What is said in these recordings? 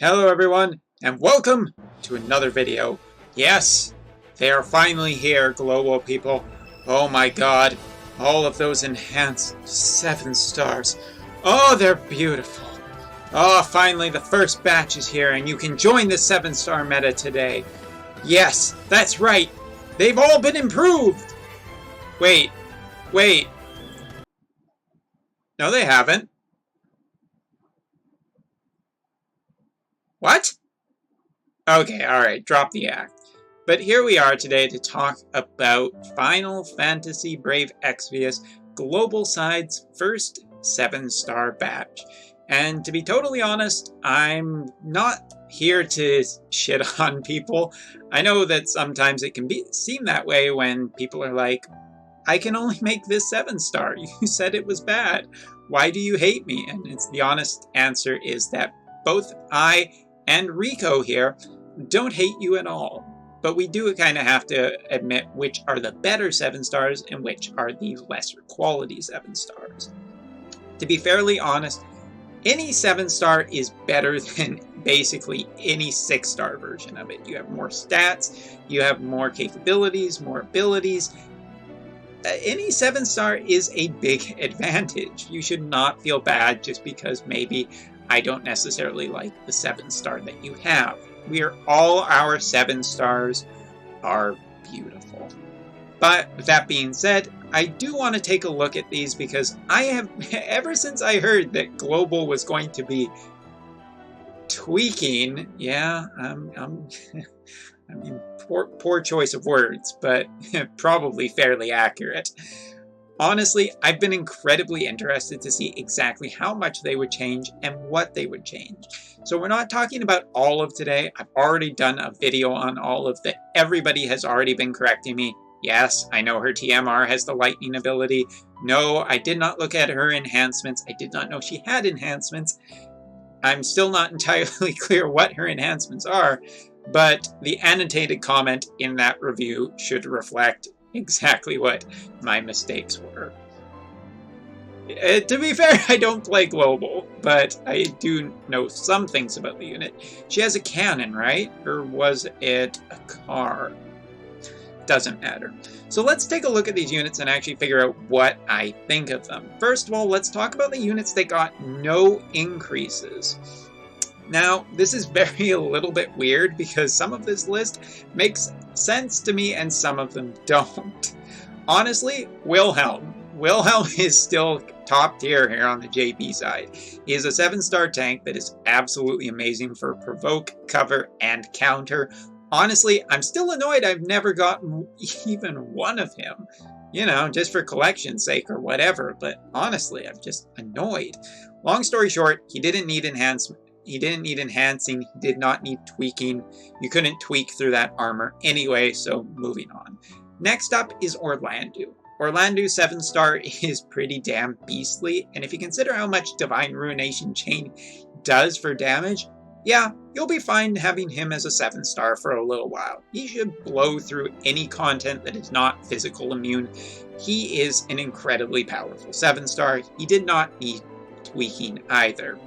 Hello everyone, and welcome to another video. Yes, they are finally here, global people. Oh my god, all of those enhanced 7 stars. Oh, they're beautiful. Oh, finally the first batch is here, and you can join the 7-star meta today. Yes, that's right. They've all been improved. Wait. No, they haven't. What? Okay, alright, drop the act. But here we are today to talk about Final Fantasy Brave Exvius Global Side's first 7-star batch. And to be totally honest, I'm not here to shit on people. I know that sometimes it can seem that way when people are like, I can only make this 7-star. You said it was bad. Why do you hate me? And the honest answer is that both I and Rico here don't hate you at all. But we do kind of have to admit which are the better 7 stars and which are the lesser quality 7 stars. To be fairly honest, any 7-star is better than basically any 6-star version of it. You have more stats, you have more capabilities, more abilities. Any 7-star is a big advantage. You should not feel bad just because maybe I don't necessarily like the 7-star that you have. All our 7 stars are beautiful. But with that being said, I do want to take a look at these because I have, ever since I heard that Global was going to be tweaking, yeah, I mean, poor choice of words, but probably fairly accurate. Honestly, I've been incredibly interested to see exactly how much they would change and what they would change. So we're not talking about all of today. I've already done a video on all of that. Everybody has already been correcting me. Yes, I know her TMR has the lightning ability. No, I did not look at her enhancements. I did not know she had enhancements. I'm still not entirely clear what her enhancements are, but the annotated comment in that review should reflect exactly what my mistakes were. To be fair, I don't play Global, but I do know some things about the unit. She has a cannon, right? Or was it a car? Doesn't matter. So let's take a look at these units and actually figure out what I think of them. First of all, let's talk about the units that got no increases. Now, this is a little bit weird because some of this list makes sense to me and some of them don't. Honestly, Wilhelm. Wilhelm is still top tier here on the JP side. He is a 7-star tank that is absolutely amazing for provoke, cover, and counter. Honestly, I'm still annoyed I've never gotten even one of him. You know, just for collection's sake or whatever, but honestly, I'm just annoyed. Long story short, he didn't need enhancement. He didn't need enhancing, he did not need tweaking. You couldn't tweak through that armor anyway, so moving on. Next up is Orlando. Orlando's 7-star is pretty damn beastly, and if you consider how much Divine Ruination Chain does for damage, yeah, you'll be fine having him as a 7-star for a little while. He should blow through any content that is not physical immune. He is an incredibly powerful 7-star. He did not need tweaking either.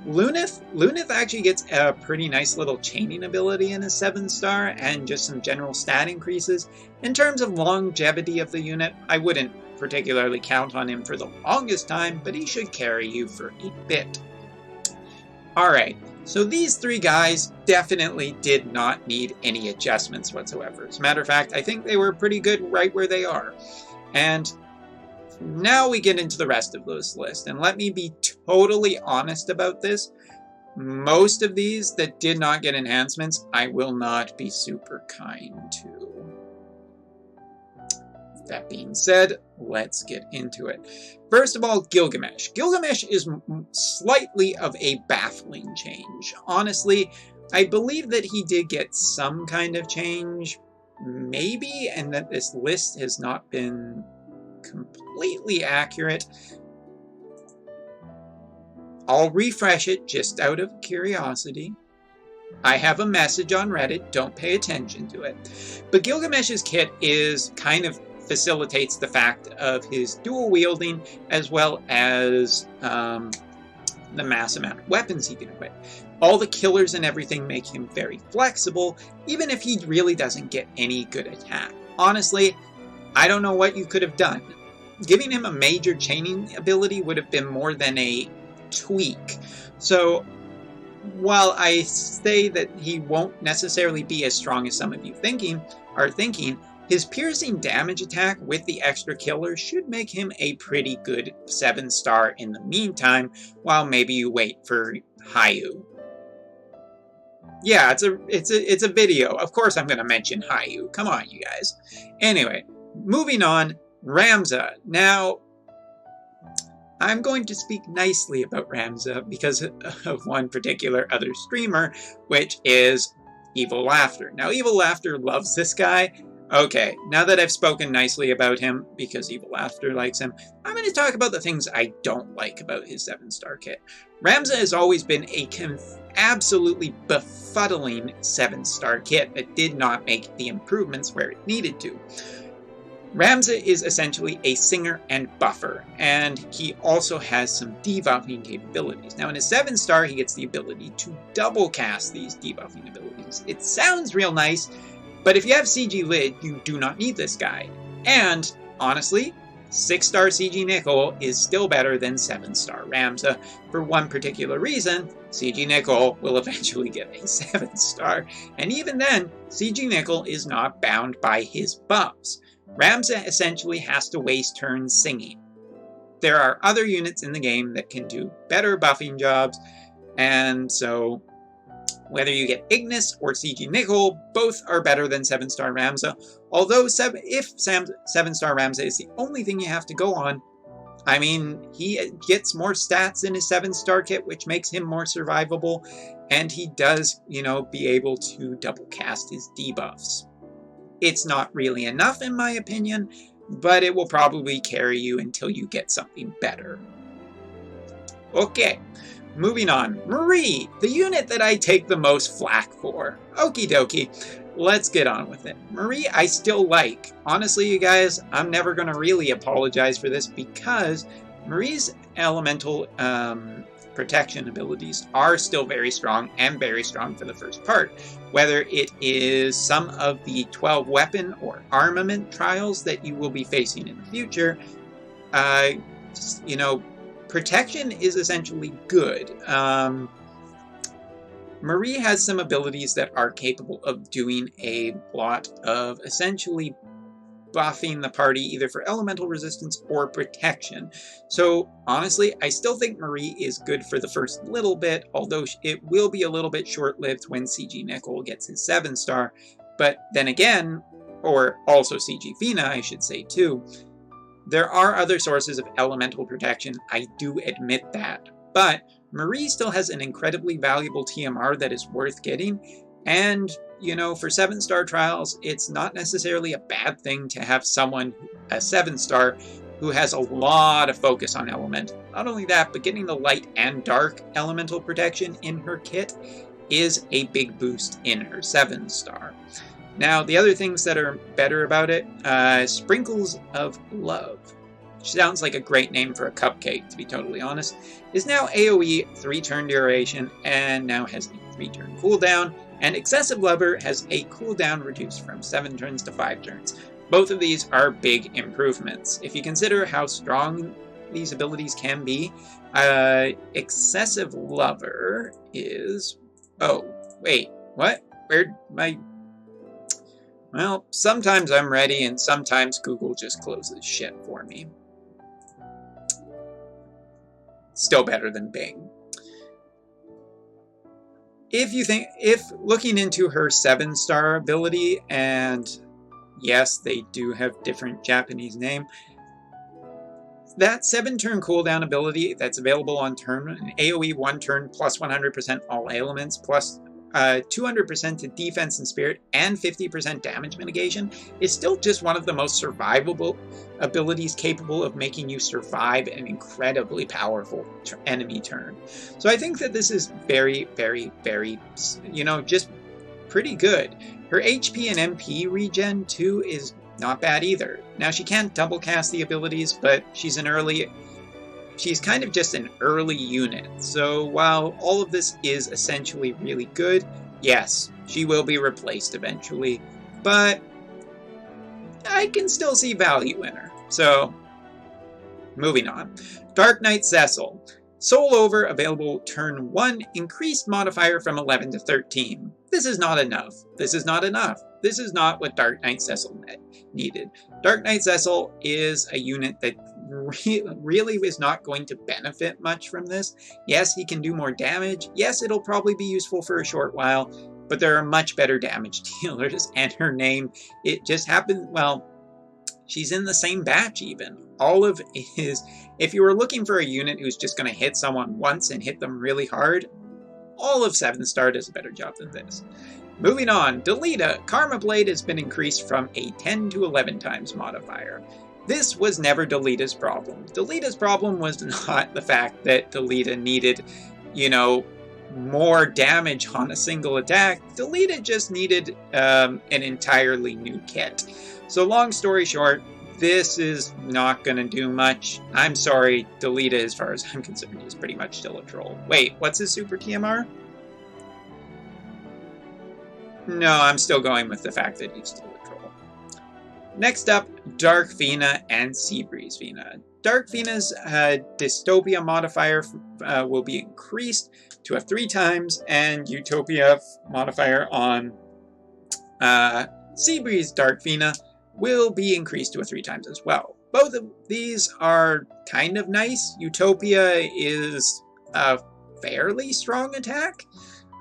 Lunith actually gets a pretty nice little chaining ability in a 7-star and just some general stat increases. In terms of longevity of the unit, I wouldn't particularly count on him for the longest time, but he should carry you for a bit. Alright, so these 3 guys definitely did not need any adjustments whatsoever. As a matter of fact, I think they were pretty good right where they are. And now we get into the rest of this list, and let me be totally honest about this. Most of these that did not get enhancements, I will not be super kind to. That being said, let's get into it. First of all, Gilgamesh. Gilgamesh is slightly of a baffling change. Honestly, I believe that he did get some kind of change, maybe, and that this list has not been completely accurate. I'll refresh it just out of curiosity. I have a message on Reddit, don't pay attention to it. But Gilgamesh's kit is kind of facilitates the fact of his dual wielding as well as the mass amount of weapons he can equip. All the killers and everything make him very flexible, even if he really doesn't get any good attack. Honestly, I don't know what you could have done. Giving him a major chaining ability would have been more than a tweak. So, while I say that he won't necessarily be as strong as some of you are thinking, his piercing damage attack with the extra killer should make him a pretty good 7-star in the meantime, while maybe you wait for Hayu. Yeah, it's a video. Of course I'm going to mention Hayu. Come on, you guys. Anyway, moving on, Ramza. Now, I'm going to speak nicely about Ramza because of one particular other streamer, which is Evil Laughter. Now, Evil Laughter loves this guy. Okay, now that I've spoken nicely about him, because Evil Laughter likes him, I'm going to talk about the things I don't like about his 7-star kit. Ramza has always been a absolutely befuddling 7-star kit that did not make the improvements where it needed to. Ramza is essentially a singer and buffer, and he also has some debuffing capabilities. Now in his 7-star, he gets the ability to double cast these debuffing abilities. It sounds real nice, but if you have CG Lid, you do not need this guy. And, honestly, 6-star CG Nickel is still better than 7-star Ramza. For one particular reason, CG Nickel will eventually get a 7-star, and even then, CG Nickel is not bound by his buffs. Ramza essentially has to waste turns singing. There are other units in the game that can do better buffing jobs, and so whether you get Ignis or CG Nickel, both are better than 7-star Ramza. Although if 7-star Ramza is the only thing you have to go on, I mean, he gets more stats in his 7-star kit, which makes him more survivable, and he does, be able to double cast his debuffs. It's not really enough in my opinion, but it will probably carry you until you get something better. Okay. Moving on, Marie, the unit that I take the most flack for. Okie dokie, let's get on with it. Marie, I still like. Honestly, you guys, I'm never going to really apologize for this because Marie's elemental protection abilities are still very strong and very strong for the first part. Whether it is some of the 12 weapon or armament trials that you will be facing in the future, protection is essentially good. Marie has some abilities that are capable of doing a lot of essentially buffing the party either for elemental resistance or protection. So honestly, I still think Marie is good for the first little bit, although it will be a little bit short-lived when CG Nickel gets his 7-star. But then again, or also CG Fina, I should say too, there are other sources of elemental protection, I do admit that, but Marie still has an incredibly valuable TMR that is worth getting, and, for 7-star trials, it's not necessarily a bad thing to have someone, a 7-star, who has a lot of focus on elemental. Not only that, but getting the light and dark elemental protection in her kit is a big boost in her 7-star. Now, the other things that are better about it, Sprinkles of Love, which sounds like a great name for a cupcake, to be totally honest, is now AoE 3-turn duration and now has a 3-turn cooldown, and Excessive Lover has a cooldown reduced from 7 turns to 5 turns. Both of these are big improvements. If you consider how strong these abilities can be, Excessive Lover is... Oh, wait, what? Where'd my... Well, sometimes I'm ready, and sometimes Google just closes shit for me. Still better than Bing. If looking into her 7-star ability, and yes, they do have different Japanese name, that 7-turn cooldown ability that's available on turn, an AoE 1 turn plus 100% all elements, plus 200% to defense and spirit, and 50% damage mitigation, is still just one of the most survivable abilities capable of making you survive an incredibly powerful enemy turn. So I think that this is very, very, very, just pretty good. Her HP and MP regen too is not bad either. Now she can't double cast the abilities, but she's an early she's kind of just an early unit. So while all of this is essentially really good, yes, she will be replaced eventually, but I can still see value in her. So, moving on. Dark Knight Cecil. Soul Over, available turn 1, increased modifier from 11 to 13. This is not enough. This is not enough. This is not what Dark Knight Cecil needed. Dark Knight Cecil is a unit that really is not going to benefit much from this. Yes, he can do more damage. Yes, it'll probably be useful for a short while, but there are much better damage dealers, and her name, it just happened, well, she's in the same batch even. All of his, if you were looking for a unit who's just going to hit someone once and hit them really hard, all of 7-star does a better job than this. Moving on, Delita. Karma Blade has been increased from a 10 to 11 times modifier. This was never Delita's problem. Delita's problem was not the fact that Delita needed, more damage on a single attack. Delita just needed an entirely new kit. So long story short, this is not going to do much. I'm sorry, Delita, as far as I'm concerned, is pretty much still a troll. Wait, what's his super TMR? No, I'm still going with the fact that he's still a troll. Next up, Dark Fina and Seabreeze Fina. Dark Fina's Dystopia modifier will be increased to 3 times, and Utopia modifier on Seabreeze Dark Fina will be increased to 3 times as well. Both of these are kind of nice. Utopia is a fairly strong attack.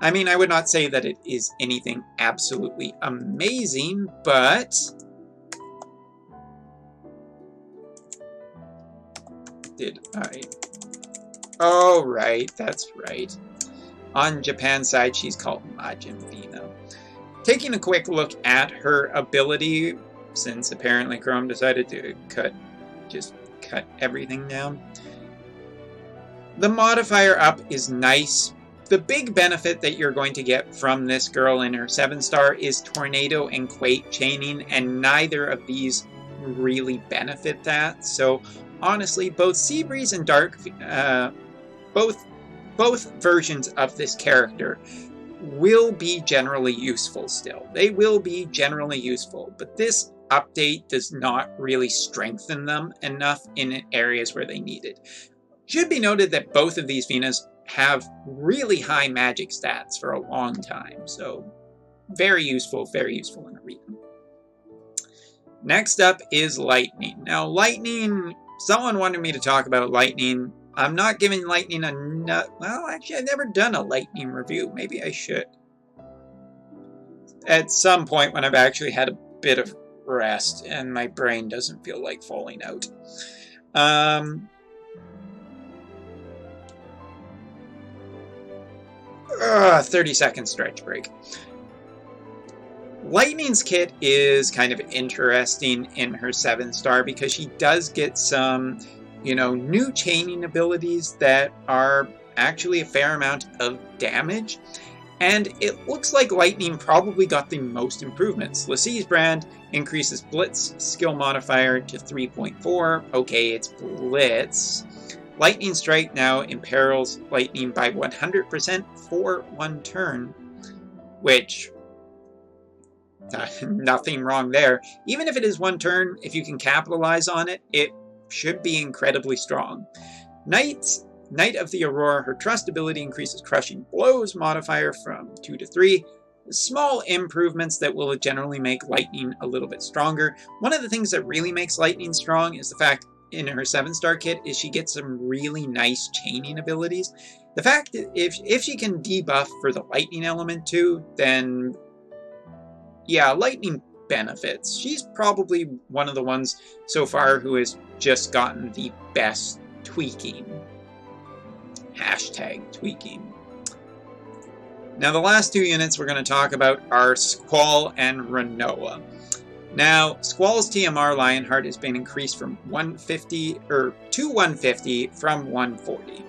I mean, I would not say that it is anything absolutely amazing, but Oh, right, that's right. On Japan's side, she's called Majin Fina. Taking a quick look at her ability, since apparently Chrome decided to cut everything down. The modifier up is nice. The big benefit that you're going to get from this girl in her 7-star is Tornado and Quake chaining, and neither of these really benefit that. So honestly, both Seabreeze and Dark, both versions of this character will be generally useful still. They will be generally useful, but this update does not really strengthen them enough in areas where they need it. Should be noted that both of these Finas have really high magic stats for a long time, so very useful in Arena. Next up is Lightning. Now, Lightning, someone wanted me to talk about Lightning. I'm not giving Lightning well, actually, I've never done a Lightning review. Maybe I should. At some point when I've actually had a bit of rest and my brain doesn't feel like falling out. 30-second stretch break. Lightning's kit is kind of interesting in her 7-star because she does get some, new chaining abilities that are actually a fair amount of damage. And it looks like Lightning probably got the most improvements. Lassie's brand increases Blitz skill modifier to 3.4. Okay, it's Blitz. Lightning Strike now imperils Lightning by 100% for 1 turn, which, nothing wrong there. Even if it is 1 turn, if you can capitalize on it, it should be incredibly strong. Knight of the Aurora, her trust ability increases Crushing Blows modifier from 2 to 3. Small improvements that will generally make Lightning a little bit stronger. One of the things that really makes Lightning strong is the fact in her 7-star kit is she gets some really nice chaining abilities. The fact that if she can debuff for the lightning element too, then yeah, Lightning benefits. She's probably one of the ones so far who has just gotten the best tweaking. #tweaking. Now the last 2 units we're going to talk about are Squall and Rinoa. Now, Squall's TMR Lionheart has been increased from 150 to 150 from 140.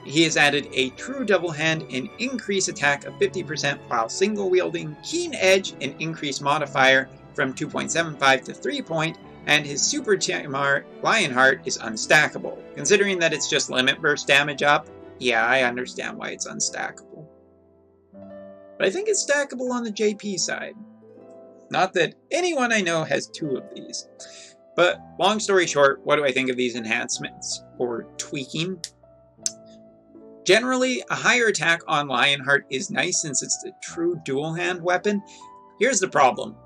He has added a true double hand and increase attack of 50% while single wielding, Keen Edge and increase modifier from 2.75 to 3 point, and his super TMR Lionheart is unstackable. Considering that it's just limit burst damage up, yeah, I understand why it's unstackable. But I think it's stackable on the JP side. Not that anyone I know has 2 of these. But long story short, what do I think of these enhancements or tweaking? Generally, a higher attack on Lionheart is nice since it's a true dual-hand weapon. Here's the problem.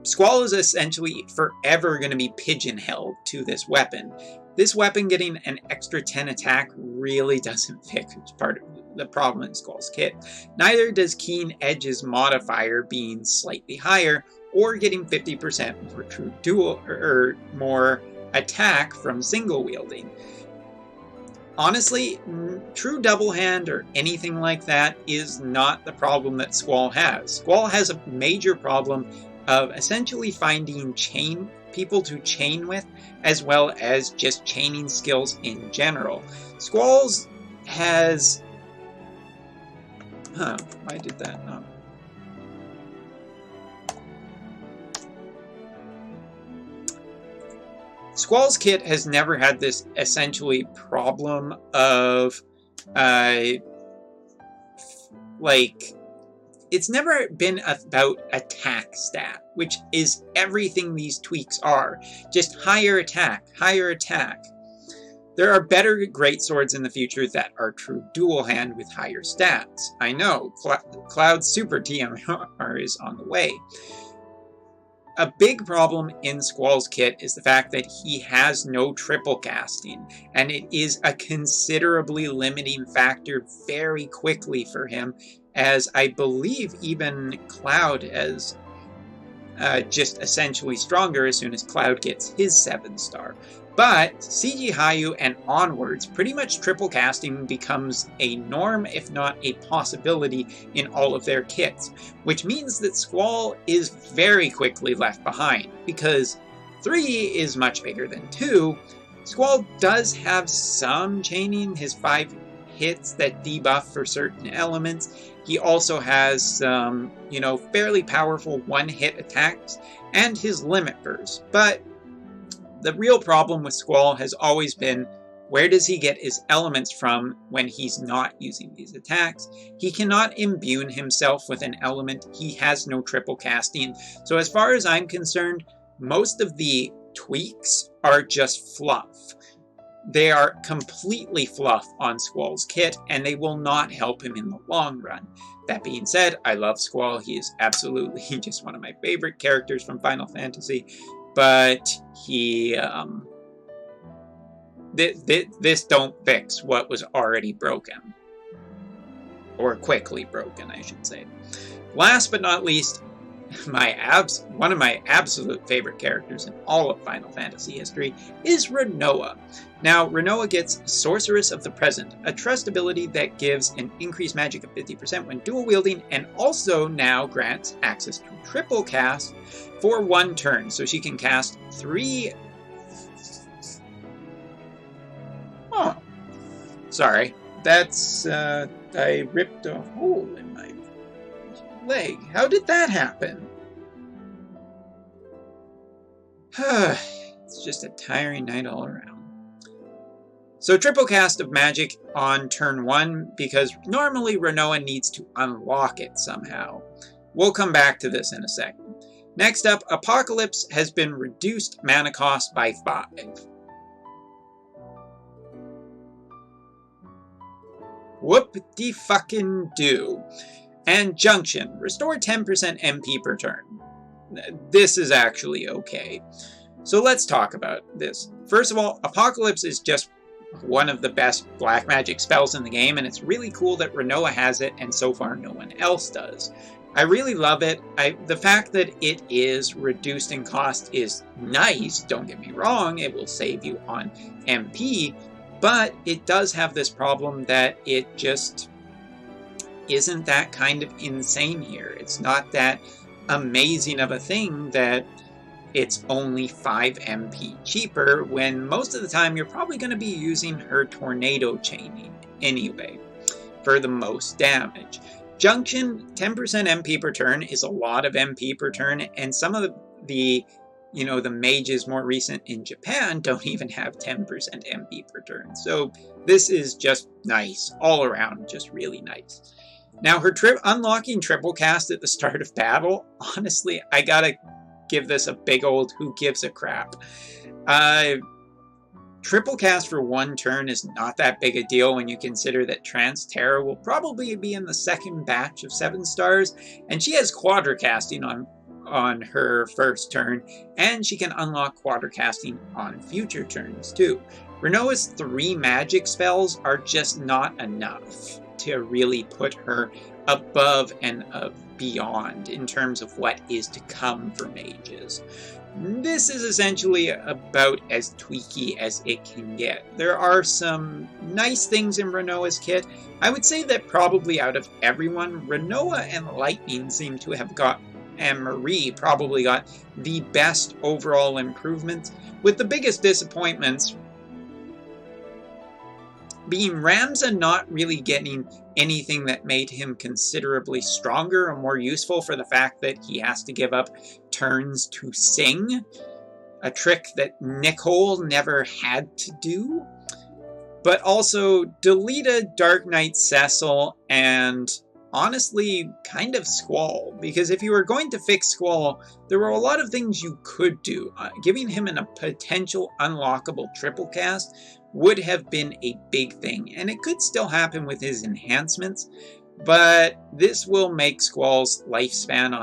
Squall is essentially forever going to be pigeonholed to this weapon. This weapon getting an extra 10 attack really doesn't fix part of the problem in Squall's kit. Neither does Keen Edge's modifier being slightly higher, or getting 50% more true dual or more attack from single wielding. Honestly, true double hand or anything like that is not the problem that Squall has. Squall has a major problem of essentially finding people to chain with, as well as just chaining skills in general. Squall's has... why did that not... Squall's kit has never had this essentially problem of, it's never been about attack stat, which is everything these tweaks are. Just higher attack, higher attack. There are better greatswords in the future that are true dual hand with higher stats. I know, Cloud's super TMR is on the way. A big problem in Squall's kit is the fact that he has no triple casting, and it is a considerably limiting factor very quickly for him, as I believe even Cloud is just essentially stronger as soon as Cloud gets his 7-star. But CG Hayu and onwards, pretty much triple casting becomes a norm, if not a possibility, in all of their kits, which means that Squall is very quickly left behind, because 3 is much bigger than 2. Squall does have some chaining, his 5 hits that debuff for certain elements. He also has some, fairly powerful 1-hit attacks, and his limit burst, but the real problem with Squall has always been, where does he get his elements from when he's not using these attacks? He cannot imbue himself with an element. He has no triple casting. So as far as I'm concerned, most of the tweaks are just fluff. They are completely fluff on Squall's kit, and they will not help him in the long run. That being said, I love Squall. He is absolutely just one of my favorite characters from Final Fantasy. But he, this don't fix what was already broken. Or quickly broken, I should say. Last but not least, one of my absolute favorite characters in all of Final Fantasy history is Rinoa. Now, Rinoa gets Sorceress of the Present, a trust ability that gives an increased magic of 50% when dual wielding, and also now grants access to triple cast for 1 turn, so she can cast 3... Oh, sorry, that's, I ripped a hole in my leg. How did that happen? It's just a tiring night all around. So triple cast of magic on turn 1, because normally Rinoa needs to unlock it somehow. We'll come back to this in a second. Next up, Apocalypse has been reduced mana cost by 5. Whoop-de-fucking-do. And Junction, restore 10% MP per turn. This is actually okay. So let's talk about this. First of all, Apocalypse is just one of the best black magic spells in the game, and it's really cool that Rinoa has it, and so far no one else does. I really love it. The fact that it is reduced in cost is nice, don't get me wrong, it will save you on MP, but it does have this problem that it just isn't that kind of insane here. It's not that amazing of a thing that it's only 5 MP cheaper, when most of the time you're probably going to be using her tornado chaining anyway for the most damage. Junction, 10% MP per turn is a lot of MP per turn, and some of the you know, the mages more recent in Japan don't even have 10% MP per turn. So this is just nice. All around, just really nice. Now, her unlocking triple cast at the start of battle, honestly, I gotta give this a big old who gives a crap. Triple cast for one turn is not that big a deal when you consider that Trance Terra will probably be in the second batch of 7 stars, and she has quadricasting on her first turn, and she can unlock quadricasting on future turns too. Rinoa's 3 magic spells are just not enough to really put her above and beyond in terms of what is to come for mages. This is essentially about as tweaky as it can get. There are some nice things in Rinoa's kit. I would say that probably out of everyone, Rinoa and Lightning seem to have got, and Marie probably got, the best overall improvements, with the biggest disappointments being Ramza not really getting anything that made him considerably stronger or more useful for the fact that he has to give up turns to sing, a trick that Nicole never had to do. But also Delita, Dark Knight Cecil, and honestly kind of Squall, because if you were going to fix Squall, there were a lot of things you could do. Giving him a potential unlockable triple cast would have been a big thing, and it could still happen with his enhancements, but this will make Squall's lifespan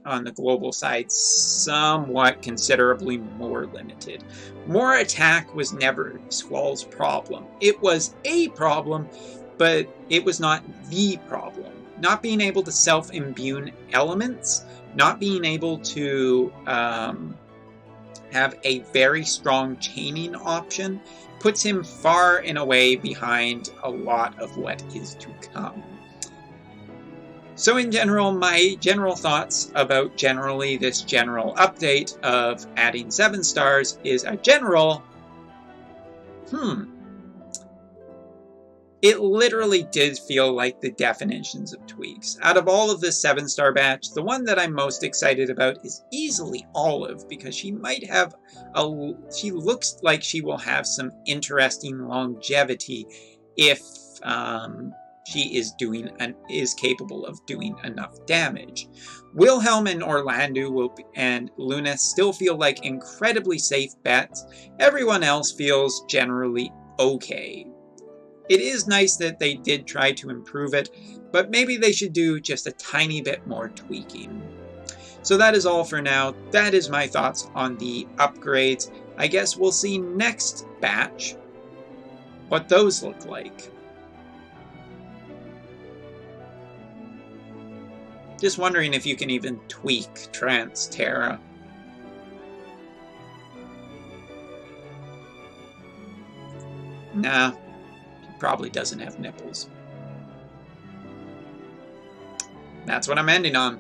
on the global side somewhat considerably more limited. More attack was never Squall's problem. It was a problem, but it was not the problem. Not being able to self-imbue elements, not being able to have a very strong chaining option, puts him far and away behind a lot of what is to come. So in general, my general thoughts about generally this general update of adding 7 stars is a general, It literally did feel like the definitions of tweaks. Out of all of this 7-star batch, the one that I'm most excited about is easily Olive, because she might have she looks like she will have some interesting longevity if she is capable of doing enough damage. Wilhelm and Orlando and Luna still feel like incredibly safe bets. Everyone else feels generally okay. It is nice that they did try to improve it, but maybe they should do just a tiny bit more tweaking. So that is all for now. That is my thoughts on the upgrades. I guess we'll see next batch what those look like. Just wondering if you can even tweak Trance Terra. Nah. Probably doesn't have nipples. That's what I'm ending on.